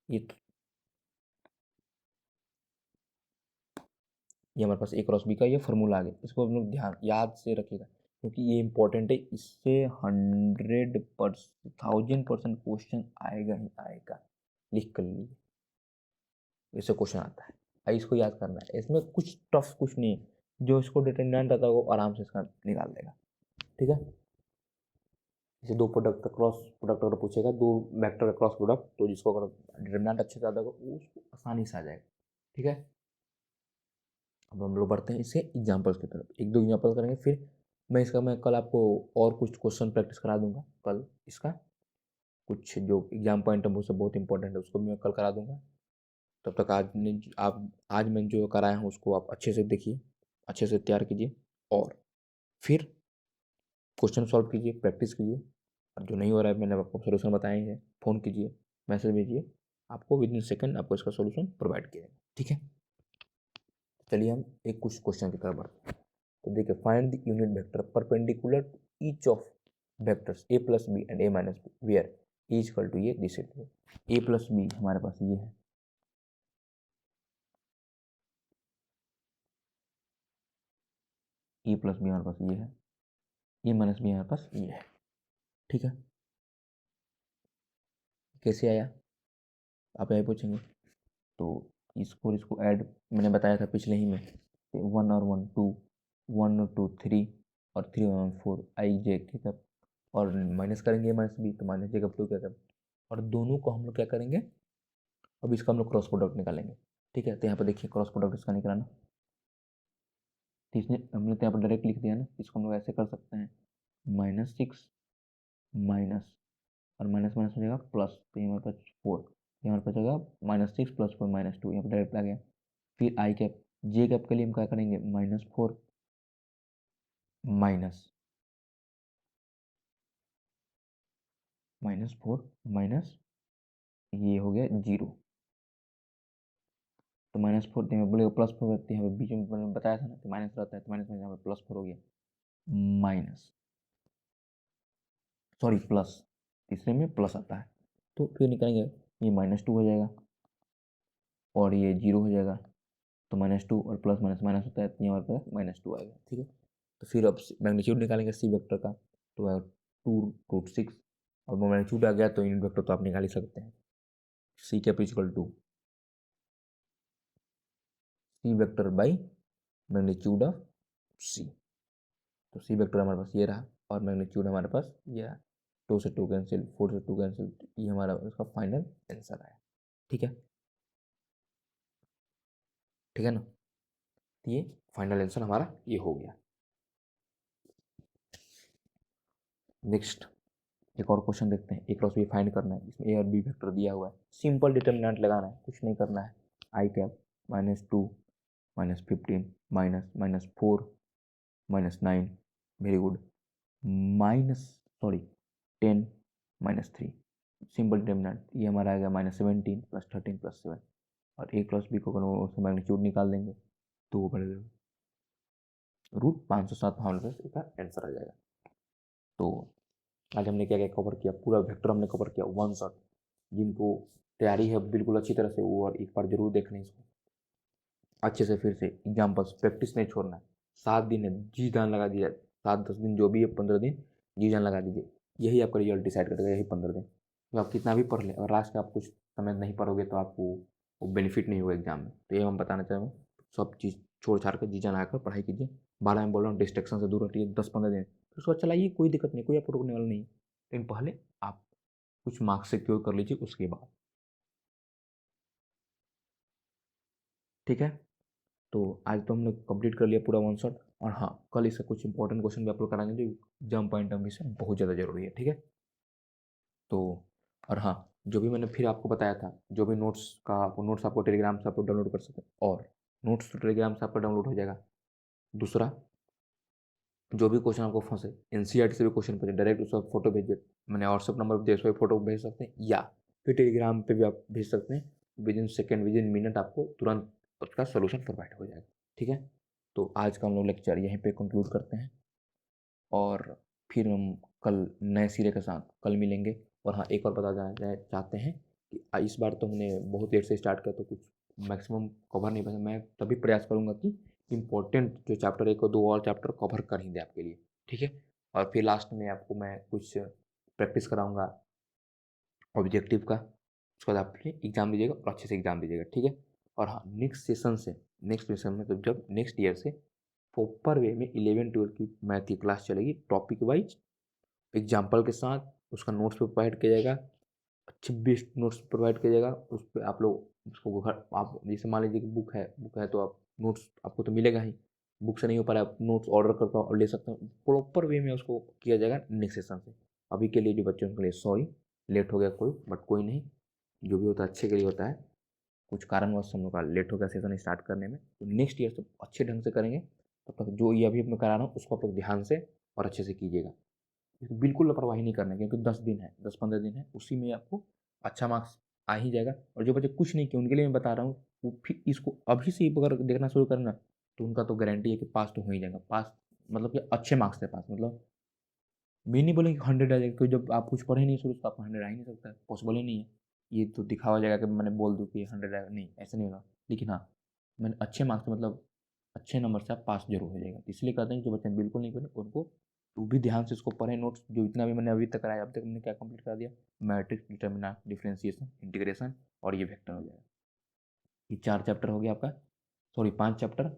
ये हमारे पास ए क्रॉस बी का ये फॉर्मूला आ गया। इसको हम लोग ध्यान याद से रखिएगा क्योंकि ये इंपॉर्टेंट है, इससे 100% 1000% क्वेश्चन आएगा ही आएगा, लिख कर लीजिए, इससे क्वेश्चन आता है। इसको याद करना है, इसमें कुछ टफ कुछ नहीं है, जो इसको डिटरमिनेंट आता है वो आराम से इसका निकाल देगा। ठीक है, जैसे दो प्रोडक्ट का क्रॉस प्रोडक्ट अगर पूछेगा, दो वेक्टर का क्रॉस प्रोडक्ट, तो जिसको अगर डिटरमिनेंट अच्छे से आता होगा वो उसको आसानी से आ जाएगा। ठीक है, अब हम लोग बढ़ते हैं इससे एग्जाम्पल्स की तरफ, एक दो एग्जाम्पल करेंगे, फिर मैं कल आपको और कुछ क्वेश्चन प्रैक्टिस करा दूंगा। कल इसका कुछ जो एग्जाम पॉइंट है वो सब बहुत इंपॉर्टेंट है, उसको भी मैं कल करा दूंगा। तब तक आज मैं जो कराया हूँ उसको आप अच्छे से देखिए, अच्छे से तैयार कीजिए, और फिर क्वेश्चन सॉल्व कीजिए, प्रैक्टिस कीजिए। और जो नहीं हो रहा है, मैंने आपको सोल्यूशन बताए हैं, फ़ोन कीजिए, मैसेज भेजिए, आपको विद इन सेकेंड आपको इसका सोल्यूशन प्रोवाइड किया जाएगा। ठीक है, चलिए हम एक कुछ क्वेश्चन की तरफ बढ़ते हैं। तो देखिए, find the unit vector perpendicular to each of vectors a plus b and a minus b where e equal to ये दिस a प्लस बी हमारे पास ये है, e प्लस बी हमारे पास ये है, e माइनस बी हमारे पास ये है। ठीक है, कैसे आया आप यही पूछेंगे। तो इसको ऐड मैंने बताया था पिछले ही में, 1 और 1 2, 1 और 2 3, और 3 और 4 आई जे ठीक है, और माइनस करेंगे माइनस बी, तो माइनस जे कब टू क्या कब, और दोनों को हम लोग क्या करेंगे, अब इसका हम लोग क्रॉस प्रोडक्ट निकालेंगे। ठीक है, तो यहाँ पर देखिए क्रॉस प्रोडक्ट इसका निकालना, तो इसने हमने तो यहाँ पर डायरेक्ट लिख दिया ना, इसको हम लोग ऐसे कर सकते हैं, -6 माइनस, और माइनस माइनस हो जाएगा प्लस, तो ये हमारे पास 4, ये हमारे पास जाएगा -6 + 4 -2, यहाँ पर डायरेक्ट आ गया। फिर आई कैप जे कैप के लिए हम क्या करेंगे, -4 माइनस -4 माइनस ये हो गया 0, तो -4 तो बोलेगा +4 रहती है, बीच में मैंने बताया था ना कि माइनस रहता है, तो माइनस में यहाँ पर +4 हो गया, माइनस सॉरी प्लस, तीसरे में प्लस आता है, तो फिर निकालेंगे, ये -2 हो जाएगा और ये 0 हो जाएगा, तो -2 और प्लस माइनस माइनस होता है, तो यहाँ पर -2 आएगा। ठीक है, तो फिर अब मैग्नीट्यूड निकालेंगे सी वेक्टर का, तो आएगा 2√6, और मैग्नीट्यूड आ गया तो यूनिट वेक्टर तो आप निकाल ही सकते हैं, C cap equal to C vector by magnitude of C, तो सी वेक्टर हमारे पास ये रहा और मैग्नीट्यूड हमारे पास ये रहा, 2 से 2 कैंसिल, 4 से 2 कैंसिल, ये हमारा उसका फाइनल आंसर आया। ठीक है, ठीक है ना, तो ये फाइनल आंसर हमारा ये हो गया। नेक्स्ट एक और क्वेश्चन देखते हैं, ए क्रॉस बी फाइंड करना है, इसमें ए और बी वेक्टर दिया हुआ है, सिंपल डिटर्मिनेंट लगाना है, कुछ नहीं करना है, I cap -2 -15 -4 -9, very good, minus sorry 10 -3, simple determinant ये हमारा आएगा -17 + 13 + 7, और ए प्लस बी को अगर उसका मैग्नीट्यूड निकाल देंगे तो वो बढ़ेगा √507 हमारे पास इसका आंसर आ जाएगा। तो आज हमने क्या क्या कवर किया, पूरा वेक्टर हमने कवर किया वन शॉट, जिनको तैयारी है बिल्कुल अच्छी तरह से वो और एक बार जरूर देख लें इसको अच्छे से, फिर से एग्जाम्पल्स प्रैक्टिस नहीं छोड़ना है, 7 दिन है, जी जान लगा दिया, 7 10 दिन जो भी है, 15 दिन जी जान लगा दीजिए, यही आपका रिजल्ट डिसाइड करेगा, यही 15 दिन, तो आप कितना भी पढ़ लें और लास्ट में आप कुछ समय नहीं पढ़ोगे तो आपको वो बेनिफिट नहीं होगा एग्जाम में, तो ये हम बताना चाहूँगा, सब चीज़ छोड़ छाड़ कर जी जान लगाकर पढ़ाई कीजिए, 12 में बोल रहा हूँ डिस्ट्रैक्शन से दूर हटिए, 10 15 दिन फिर उसको चलाइए, कोई दिक्कत नहीं, कोई आपको रोकने वाला नहीं, लेकिन पहले आप कुछ मार्क्स सिक्योर कर लीजिए उसके बाद। ठीक है, तो आज तो हमने कंप्लीट कर लिया पूरा वन शॉट, और हाँ कल इससे कुछ इंपॉर्टेंट क्वेश्चन भी अपलोड कराएंगे जो एग्जाम पॉइंट ऑफ व्यू से बहुत ज़्यादा जरूरी है। ठीक है, तो और हाँ, जो भी मैंने फिर आपको बताया था, जो भी नोट्स का आपको नोट्स आपको टेलीग्राम से आपको डाउनलोड कर सकते हैं, और नोट्स तो टेलीग्राम से आपका डाउनलोड हो जाएगा। दूसरा, जो भी क्वेश्चन आपको फंसे, एनसीईआरटी से भी क्वेश्चन पूछे, डायरेक्ट उसका फोटो भेजिए, मैंने व्हाट्सअप नंबर दिया, उस पर फोटो भेज सकते हैं, या फिर टेलीग्राम पे भी आप भेज सकते हैं, with in second with in minute आपको तुरंत उसका सोल्यूशन प्रोवाइड हो जाएगा। ठीक है, तो आज का हम लोग लेक्चर यहीं पे कंक्लूड करते हैं, और फिर हम कल नए सिरे के साथ कल मिलेंगे। और हाँ, एक और बता देना चाहते हैं कि इस बार तो हमने बहुत देर से स्टार्ट किया, तो कुछ मैक्सिमम कवर नहीं पाया, मैं तभी प्रयास करूँगा कि इम्पोर्टेंट जो चैप्टर 1 और 2 और चैप्टर कवर कर ही दे आपके लिए। ठीक है, और फिर लास्ट में आपको मैं कुछ प्रैक्टिस कराऊँगा ऑब्जेक्टिव का, उसके बाद आप फिर एग्ज़ाम दीजिएगा और अच्छे से एग्ज़ाम दीजिएगा। ठीक है, और हाँ, नेक्स्ट सेशन में तो जब नेक्स्ट ईयर से प्रॉपर वे में 11-12 की मैथ की क्लास चलेगी, टॉपिक वाइज एग्जाम्पल के साथ। उसका नोट्स पे प्रोवाइड किया जाएगा, अच्छे बेस्ट नोट्स प्रोवाइड किया जाएगा। उस पर आप लोग उसको घर, आप जैसे मान लीजिए कि बुक है तो आप नोट्स आपको तो मिलेगा ही, बुक से नहीं हो पा रहा है आप नोट्स ऑर्डर करके और ले सकते हो। प्रॉपर वे में उसको किया जाएगा नेक्स्ट सेशन से। अभी के लिए जो बच्चों के लिए सॉरी, लेट हो गया कोई, बट कोई नहीं, जो भी होता है अच्छे के लिए होता है। कुछ कारणवश हम लोग का लेट हो गया सेशन स्टार्ट करने में, तो नेक्स्ट ईयर से अच्छे ढंग से करेंगे। तब तक जो ये अभी मैं करा रहा हूँ उसको आप लोग ध्यान से और अच्छे से कीजिएगा। बिल्कुल लापरवाही नहीं करना है, क्योंकि 10 दिन है, 10-15 दिन है, उसी में आपको अच्छा मार्क्स आ ही जाएगा। और जो बच्चे कुछ नहीं किए उनके लिए मैं बता रहा हूँ, वो फिर इसको अभी से ही अगर देखना शुरू करना, तो उनका तो गारंटी है कि पास तो हो ही जाएगा। पास मतलब कि अच्छे मार्क्स से पास, मतलब मैं नहीं बोलेंगे 100 आ जाएगा, क्योंकि जब आप कुछ पढ़े नहीं शुरू तो आपको 100 आ ही नहीं सकता है, पॉसिबल ही नहीं है। ये तो दिखावा जाएगा कि मैंने बोल दूँ कि 100 आएगा, नहीं ऐसा नहीं होगा। लेकिन हाँ, मैंने अच्छे मार्क्स मतलब अच्छे नंबर से आप पास जरूर हो जाएगा। इसलिए कहते हैं कि जो बच्चे बिल्कुल नहीं पढ़े उनको तो भी ध्यान से इसको पढ़ें नोट्स। जो इतना भी मैंने अभी तक कराया, अब तक मैंने क्या कंप्लीट कर दिया, मैट्रिक्स, डिटर्मिनेंट, डिफरेंशिएशन, इंटीग्रेशन और ये वेक्टर हो जाएगा। ये 4 चैप्टर हो गया आपका, सॉरी 5 चैप्टर।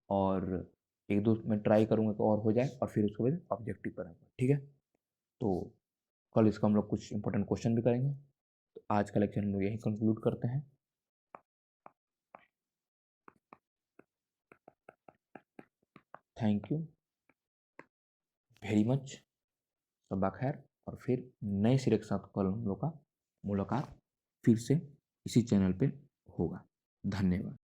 और एक दो मैं ट्राई करूँगा तो और हो जाए, और फिर उसके बाद ऑब्जेक्टिव पर आऊँगा, ठीक है। तो कल इसका हम लोग कुछ इंपॉर्टेंट क्वेश्चन भी करेंगे। तो आज का लेक्चर हम लोग यहीं कंक्लूड करते हैं। थैंक यू वेरी मच, शब्बा खैर। और फिर नए सिरे के साथ कल हम लोग का मुलाकात फिर से इसी चैनल पे होगा। धन्यवाद।